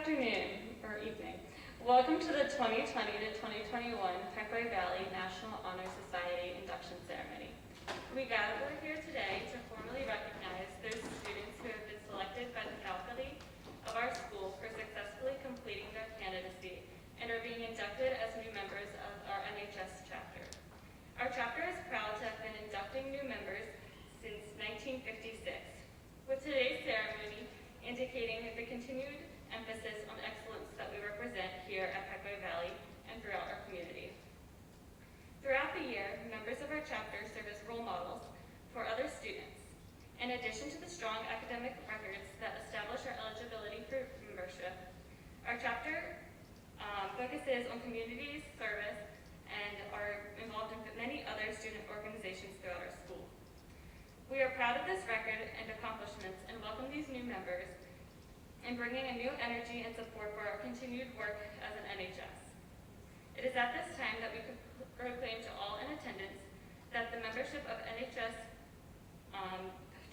afternoon, or evening. Welcome to the 2020 to 2021 Pequot Valley National Honor Society Induction Ceremony. We gather here today to formally recognize those students who have been selected by the faculty of our school for successfully completing their candidacy and are being inducted as new members of our NHS chapter. Our chapter is proud to have been inducting new members since 1956, with today's ceremony indicating the continued emphasis on excellence that we represent here at Pequot Valley and throughout our community. Throughout the year, members of our chapter serve as role models for other students. In addition to the strong academic records that establish our eligibility for membership, our chapter focuses on community service and are involved in many other student organizations throughout our school. We are proud of this record and accomplishments and welcome these new members in bringing a new energy and support for our continued work as an NHS. It is at this time that we could proclaim to all in attendance that the membership of NHS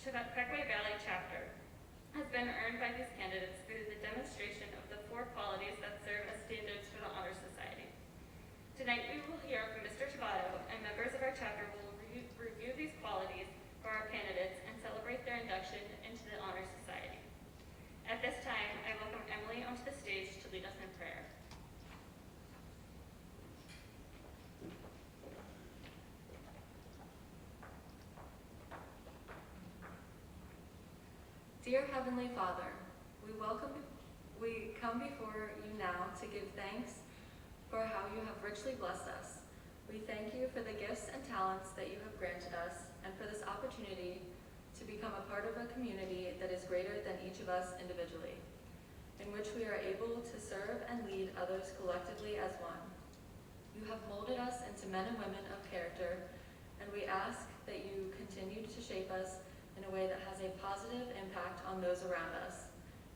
to the Pequot Valley chapter has been earned by these candidates through the demonstration of the 4 qualities that serve as standards for the Honor Society. Tonight we will hear from Mr. Tabato, and members of our chapter will review these qualities for our candidates and celebrate their induction into the Honor Society. At this time, I welcome Emily onto the stage to lead us in prayer. Dear Heavenly Father, we come before you now to give thanks for how you have richly blessed us. We thank you for the gifts and talents that you have granted us and for this opportunity to become a part of a community that is greater than each of us individually, in which we are able to serve and lead others collectively as one. You have molded us into men and women of character, and we ask that you continue to shape us in a way that has a positive impact on those around us.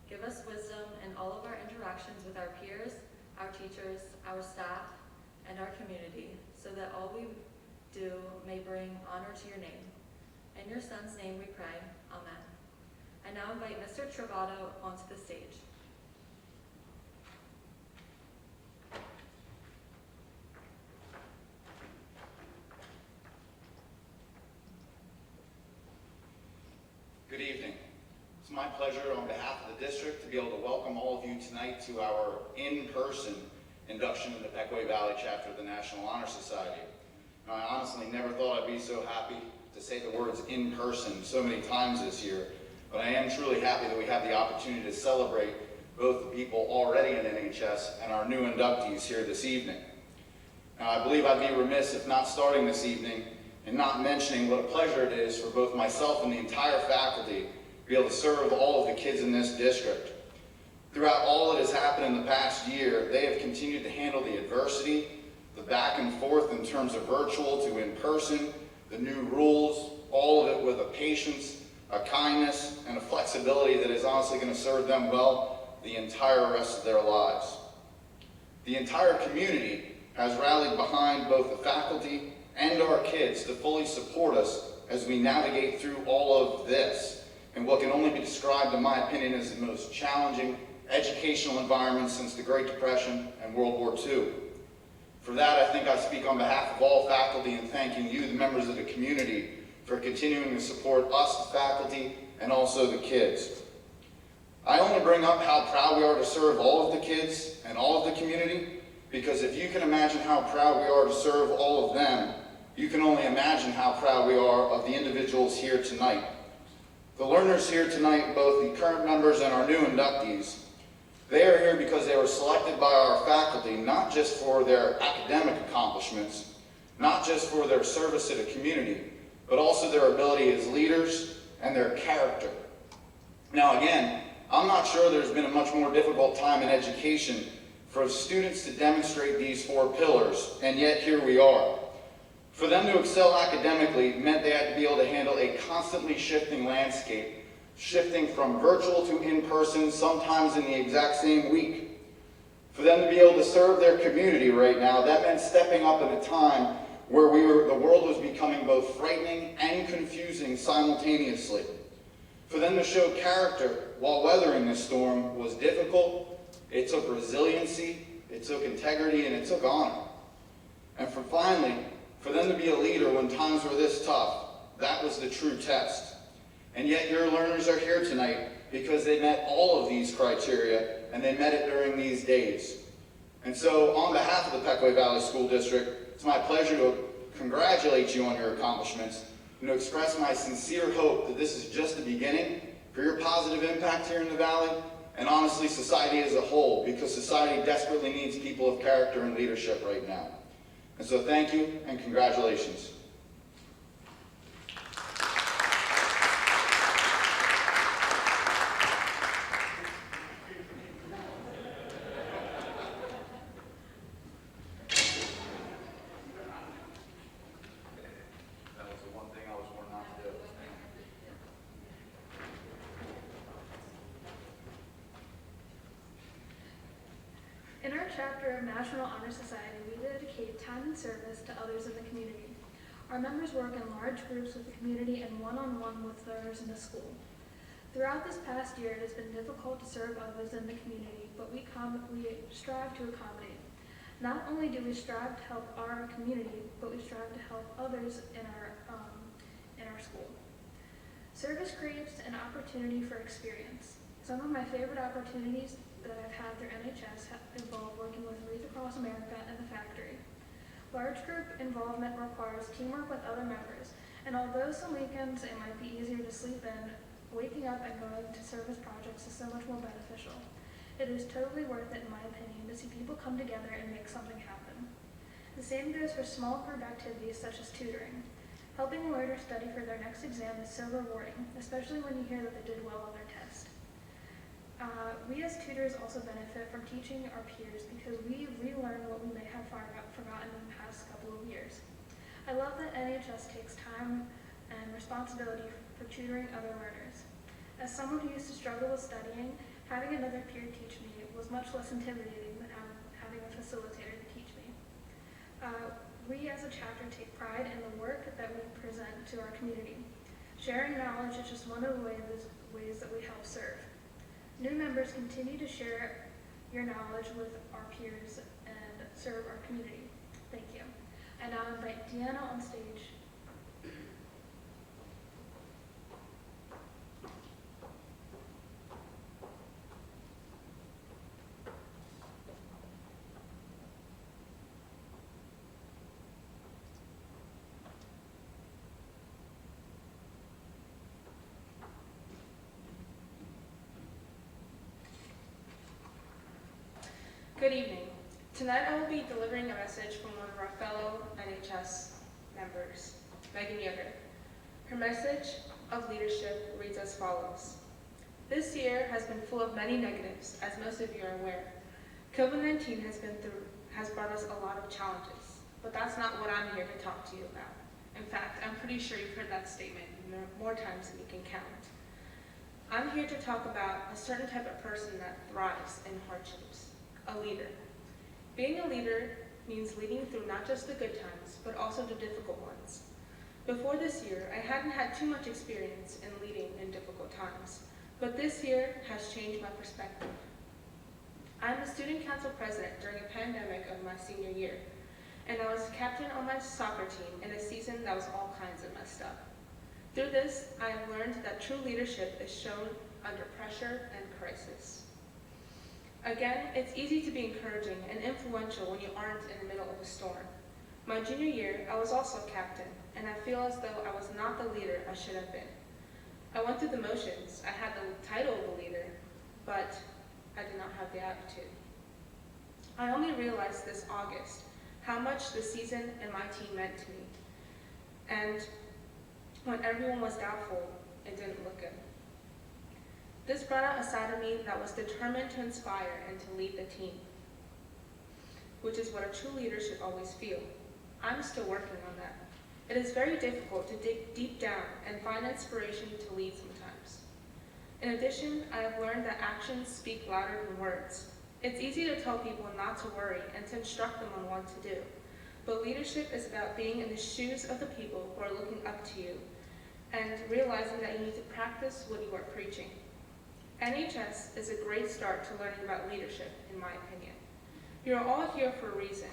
Give us wisdom in all of our interactions with our peers, our teachers, our staff, and our community, so that all we do may bring honor to your name. In your Son's name we pray, Amen. I now invite Mr. Travato onto the stage. Good evening. It's my pleasure on behalf of the district to be able to welcome all of you tonight to our in-person induction in the Pequot Valley chapter of the National Honor Society. Now, I honestly never thought I'd be so happy to say the words in person so many times this year, but I am truly happy that we have the opportunity to celebrate both the people already in NHS and our new inductees here this evening. Now, I believe I'd be remiss if not starting this evening and not mentioning what a pleasure it is for both myself and the entire faculty to be able to serve all of the kids in this district. Throughout all that has happened in the past year, they have continued to handle the adversity, the back and forth in terms of virtual to in-person, the new rules, all of it with a patience, a kindness, and a flexibility that is honestly going to serve them well the entire rest of their lives. The entire community has rallied behind both the faculty and our kids to fully support us as we navigate through all of this, and what can only be described, in my opinion, as the most challenging educational environment since the Great Depression and World War II. For that, I think I speak on behalf of all faculty in thanking you, the members of the community, for continuing to support us, the faculty, and also the kids. I only bring up how proud we are to serve all of the kids and all of the community, because if you can imagine how proud we are to serve all of them, you can only imagine how proud we are of the individuals here tonight. The learners here tonight, both the current members and our new inductees, they are here because they were selected by our faculty, not just for their academic accomplishments, not just for their service to the community, but also their ability as leaders and their character. Now again, I'm not sure there's been a much more difficult time in education for students to demonstrate these 4 pillars, and yet here we are. For them to excel academically meant they had to be able to handle a constantly shifting landscape, shifting from virtual to in-person, sometimes in the exact same week. For them to be able to serve their community right now, that meant stepping up at a time where the world was becoming both frightening and confusing simultaneously. For them to show character while weathering this storm was difficult, It took resiliency, it took integrity, and it took honor. And finally, for them to be a leader when times were this tough, that was the true test. And yet your learners are here tonight because they met all of these criteria, and they met it during these days. And so on behalf of the Pequot Valley School District, it's my pleasure to congratulate you on your accomplishments and to express my sincere hope that this is just the beginning for your positive impact here in the Valley, and honestly society as a whole, because society desperately needs people of character and leadership right now. And so thank you and congratulations. In our chapter of National Honor Society, we dedicate time and service to others in the community. Our members work in large groups with the community and one-on-one with learners in the school. Throughout this past year, it has been difficult to serve others in the community, but we strive to accommodate. Not only do we strive to help our community, but we strive to help others in our school. Service creates an opportunity for experience. Some of my favorite opportunities that I've had through NHS have involved working with Wreath Across America and the factory. Large group involvement requires teamwork with other members, and although some weekends it might be easier to sleep in, waking up and going to service projects is so much more beneficial. It is totally worth it, in my opinion, to see people come together and make something happen. The same goes for small group activities such as tutoring. Helping learners study for their next exam is so rewarding, especially when you hear that they did well on their test. We as tutors also benefit from teaching our peers because we relearn what we may have forgotten in the past couple of years. I love that NHS takes time and responsibility for tutoring other learners. As someone who used to struggle with studying, having another peer teach me was much less intimidating than having a facilitator to teach me. We as a chapter take pride in the work that we present to our community. Sharing knowledge is just one of the ways that we help serve. New members continue to share your knowledge with our peers and serve our community. Thank you. I now invite Deanna on stage. Good evening. Tonight I will be delivering a message from one of our fellow NHS members, Megan Yoder. Her message of leadership reads as follows. This year has been full of many negatives, as most of you are aware. COVID-19 has brought us a lot of challenges, but that's not what I'm here to talk to you about. In fact, I'm pretty sure you've heard that statement more times than you can count. I'm here to talk about a certain type of person that thrives in hardships. A leader. Being a leader means leading through not just the good times, but also the difficult ones. Before this year, I hadn't had too much experience in leading in difficult times, but this year has changed my perspective. I'm a student council president during a pandemic of my senior year, and I was captain on my soccer team in a season that was all kinds of messed up. Through this, I have learned that true leadership is shown under pressure and crisis. Again, it's easy to be encouraging and influential when you aren't in the middle of a storm. My junior year, I was also captain, and I feel as though I was not the leader I should have been. I went through the motions. I had the title of a leader, but I did not have the attitude. I only realized this August how much the season and my team meant to me. And when everyone was doubtful, it didn't look good. This brought out a side of me that was determined to inspire and to lead the team, which is what a true leader should always feel. I'm still working on that. It is very difficult to dig deep down and find inspiration to lead sometimes. In addition, I have learned that actions speak louder than words. It's easy to tell people not to worry and to instruct them on what to do, but leadership is about being in the shoes of the people who are looking up to you and realizing that you need to practice what you are preaching. NHS is a great start to learning about leadership, in my opinion. You are all here for a reason.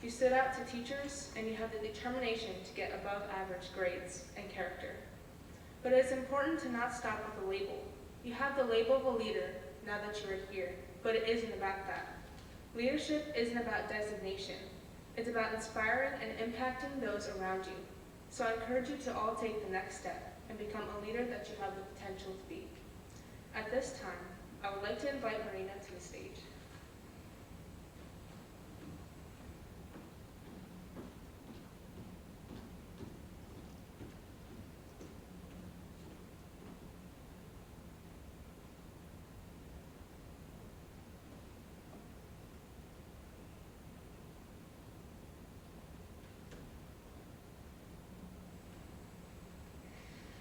You stood out to teachers, and you have the determination to get above average grades and character. But it is important to not stop with the label. You have the label of a leader now that you are here, but it isn't about that. Leadership isn't about designation. It's about inspiring and impacting those around you. So I encourage you to all take the next step and become a leader that you have the potential to be. At this time, I would like to invite Marina to the stage.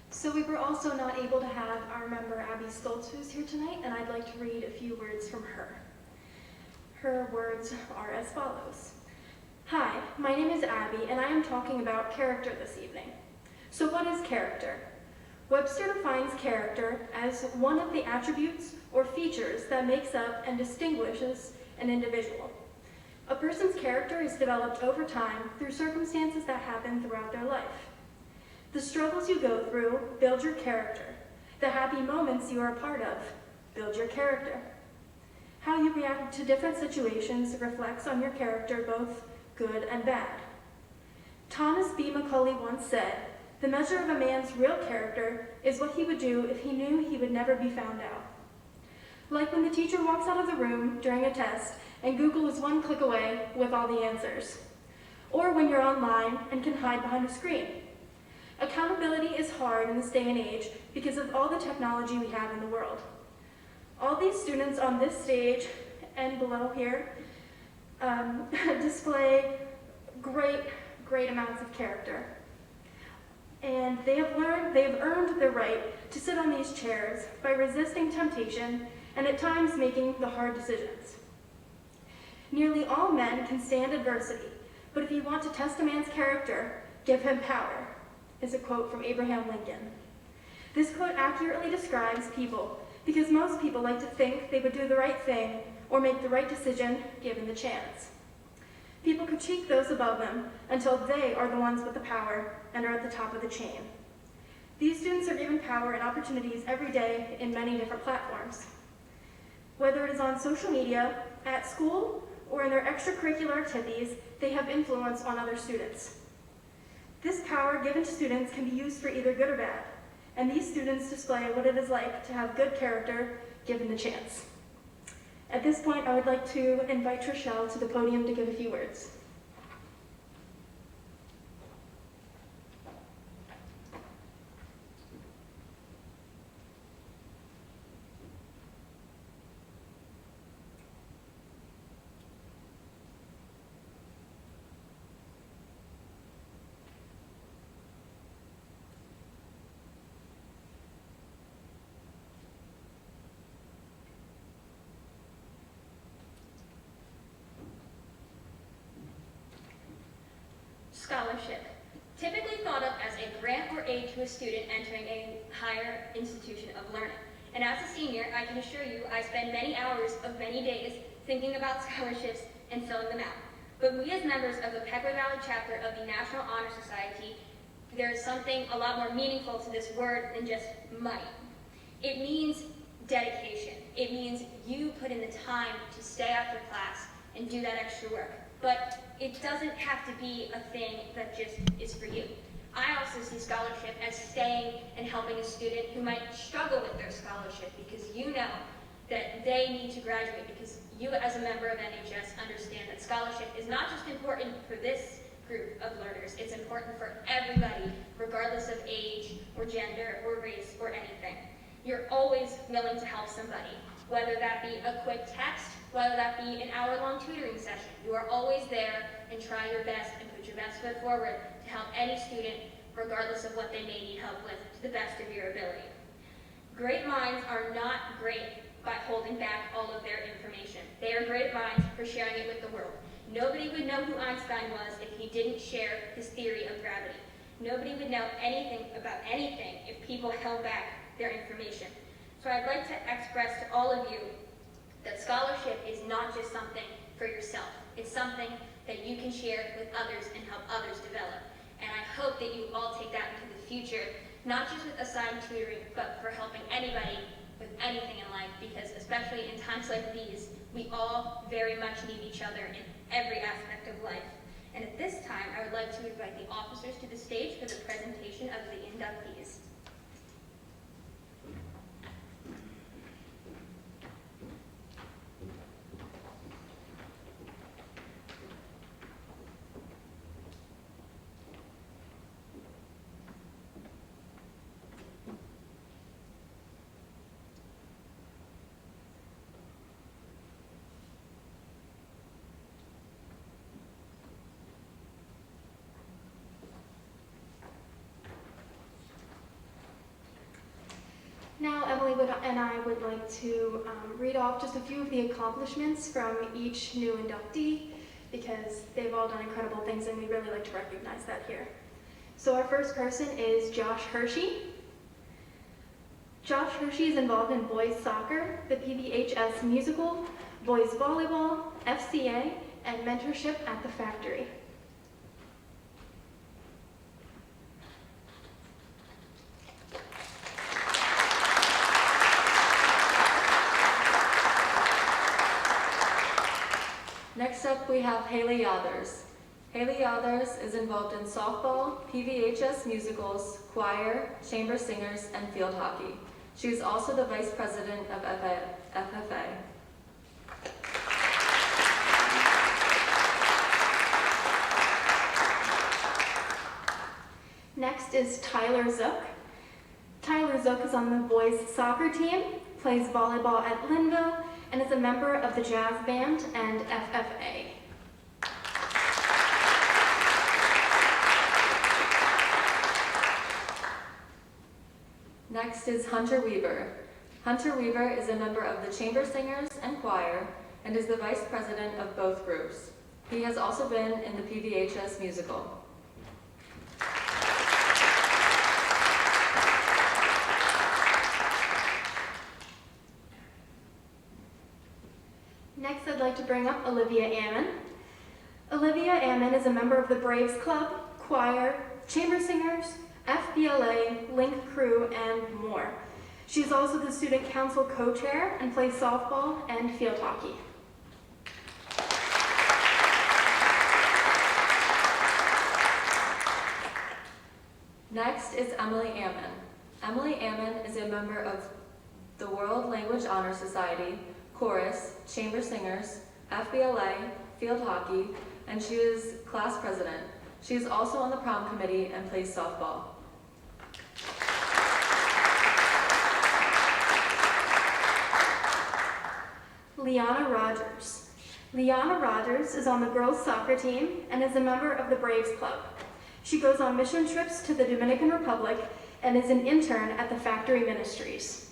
So we were also not able to have our member Abby Stoltz, who's here tonight, and I'd like to read a few words from her. Her words are as follows. Hi, my name is Abby, and I am talking about character this evening. So what is character? Webster defines character as one of the attributes or features that makes up and distinguishes an individual. A person's character is developed over time through circumstances that happen throughout their life. The struggles you go through build your character. The happy moments you are a part of build your character. How you react to different situations reflects on your character, both good and bad. Thomas B. Macaulay once said, "The measure of a man's real character is what he would do if he knew he would never be found out." Like when the teacher walks out of the room during a test and Google is one click away with all the answers. Or when you're online and can hide behind a screen. Accountability is hard in this day and age because of all the technology we have in the world. All these students on this stage and below here display great amounts of character. And they have earned the right to sit on these chairs by resisting temptation and at times making the hard decisions. Nearly all men can stand adversity, but if you want to test a man's character, give him power, is a quote from Abraham Lincoln. This quote accurately describes people because most people like to think they would do the right thing or make the right decision given the chance. People critique those above them until they are the ones with the power and are at the top of the chain. These students are given power and opportunities every day in many different platforms. Whether it is on social media, at school, or in their extracurricular activities, they have influence on other students. This power given to students can be used for either good or bad, and these students display what it is like to have good character given the chance. At this point, I would like to invite Trishelle to the podium to give a few words. Scholarship, typically thought of as a grant or aid to a student entering a higher institution of learning. And as a senior, I can assure you I spend many hours of many days thinking about scholarships and filling them out. But we as members of the Pequot Valley chapter of the National Honor Society, there is something a lot more meaningful to this word than just money. It means dedication. It means you put in the time to stay after class and do that extra work. But it doesn't have to be a thing that just is for you. I also see scholarship as staying and helping a student who might struggle with their scholarship because you know that they need to graduate, because you as a member of NHS understand that scholarship is not just important for this group of learners, it's important for everybody, regardless of age or gender or race or anything. You're always willing to help somebody, whether that be a quick text, whether that be an hour-long tutoring session. You are always there and try your best and put your best foot forward to help any student, regardless of what they may need help with, to the best of your ability. Great minds are not great by holding back all of their information. They are great minds for sharing it with the world. Nobody would know who Einstein was if he didn't share his theory of gravity. Nobody would know anything about anything if people held back their information. So I'd like to express to all of you that scholarship is not just something for yourself. It's something that you can share with others and help others develop. And I hope that you all take that into the future, not just with assigned tutoring, but for helping anybody with anything in life, because especially in times like these, we all very much need each other in every aspect of life. And at this time, I would like to invite the officers to the stage for the presentation of the inductees. Now, Emily and I would like to read off just a few of the accomplishments from each new inductee, because they've all done incredible things and we really like to recognize that here. So our first person is Josh Hershey. Josh Hershey is involved in boys soccer, the PVHS musical, boys volleyball, FCA, and mentorship at the factory. Next up, we have Haley Yothers. Haley Yothers is involved in softball, PVHS musicals, choir, chamber singers, and field hockey. She is also the vice president of FFA. Next is Tyler Zook. Tyler Zook is on the boys soccer team, plays volleyball at Linville, and is a member of the jazz band and FFA. Next is Hunter Weaver. Hunter Weaver is a member of the chamber singers and choir and is the vice president of both groups. He has also been in the PVHS musical. Next, I'd like to bring up Olivia Ammon. Olivia Ammon is a member of the Braves Club, choir, chamber singers, FBLA, Link Crew, and more. She's also the student council co-chair and plays softball and field hockey. Next is Emily Ammon. Emily Ammon is a member of the World Language Honor Society, chorus, chamber singers, FBLA, field hockey, and she is class president. She is also on the prom committee and plays softball. Liana Rogers. Liana Rogers is on the girls' soccer team and is a member of the Braves Club. She goes on mission trips to the Dominican Republic and is an intern at the Factory Ministries.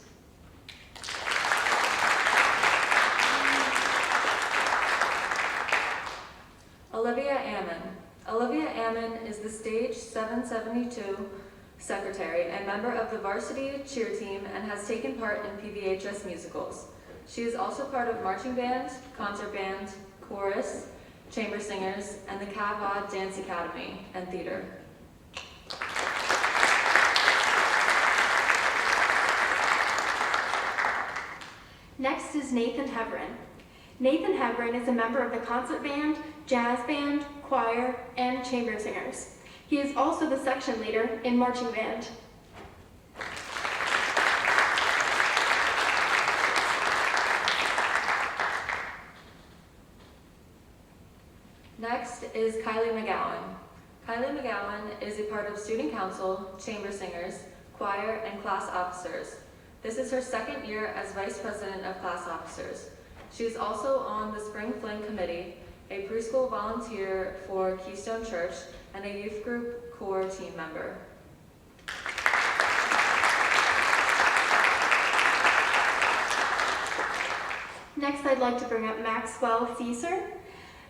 Olivia Ammon. Olivia Ammon is the Stage 772 secretary and member of the varsity cheer team and has taken part in PVHS musicals. She is also part of marching band, concert band, chorus, chamber singers, and the Cavad Dance Academy and theater. Next is Nathan Hebron. Nathan Hebron is a member of the concert band, jazz band, choir, and chamber singers. He is also the section leader in marching band. Next is Kylie Mcgowan. Kylie McGowan is a part of student council, chamber singers, choir, and class officers. This is her second year as vice president of class officers. She is also on the Spring Fling Committee, a preschool volunteer for Keystone Church, and a youth group core team member. Next, I'd like to bring up Maxwell Caesar.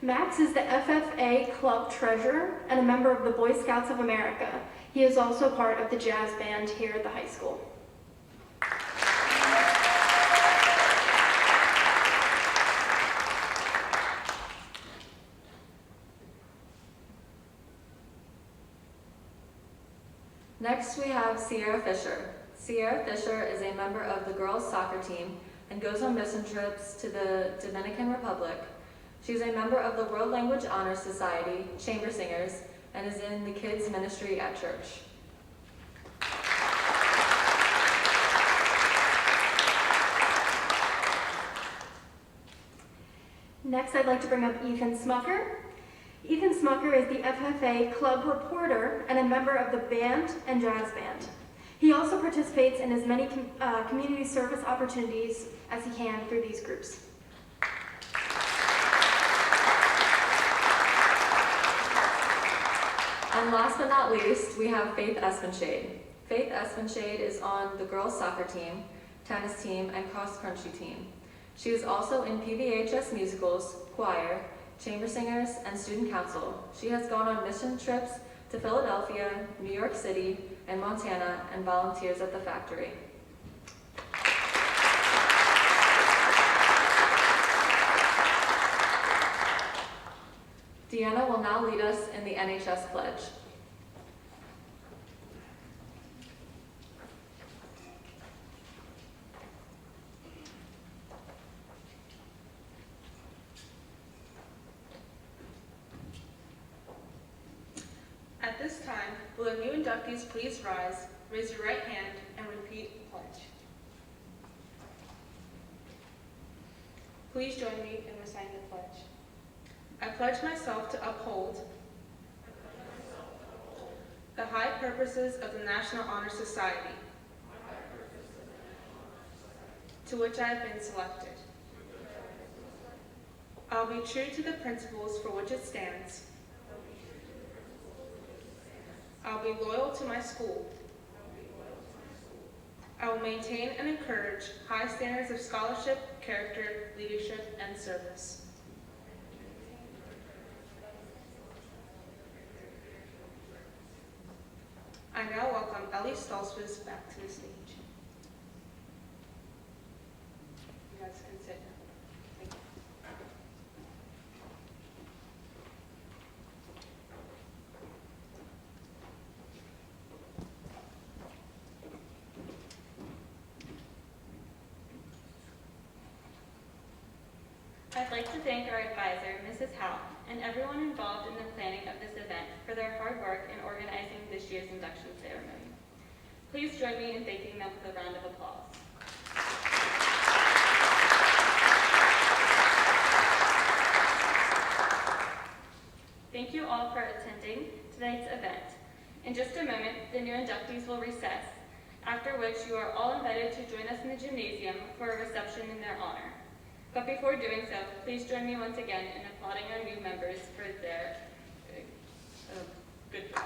Max is the FFA club treasurer and a member of the Boy Scouts of America. He is also part of the jazz band here at the high school. Next, we have Sierra Fisher. Sierra Fisher is a member of the girls' soccer team and goes on mission trips to the Dominican Republic. She is a member of the World Language Honor Society, Chamber Singers, and is in the kids' ministry at church. Next, I'd like to bring up Ethan Smucker. Ethan Smucker is the FFA club reporter and a member of the band and jazz band. He also participates in as many community service opportunities as he can through these groups. And last but not least, we have Faith Espen. Faith Espen is on the girls' soccer team, tennis team, and cross-country team. She is also in PVHS musicals, choir, chamber singers, and student council. She has gone on mission trips to Philadelphia, New York City, and Montana, and volunteers at the factory. Deanna will now lead us in the NHS Pledge. At this time, will the new inductees please rise, raise your right hand, and repeat the pledge. Please join me in reciting the pledge. I pledge myself to uphold the high purposes of the National Honor Society, to which I have been selected. I'll be true to the principles for which it stands. I'll be loyal to my school. I will maintain and encourage high standards of scholarship, character, leadership, and service. I now welcome Ellie Stolzfus back to the stage. You guys can sit now. Thank you. I'd like to thank our advisor, Mrs. Howe, and everyone involved in the planning of this event for their hard work in organizing this year's induction ceremony. Please join me in thanking them with a round of applause. Thank you all for attending tonight's event. In just a moment, the new inductees will recess, after which you are all invited to join us in the gymnasium for a reception in their honor. But before doing so, please join me once again in applauding our new members for their good job.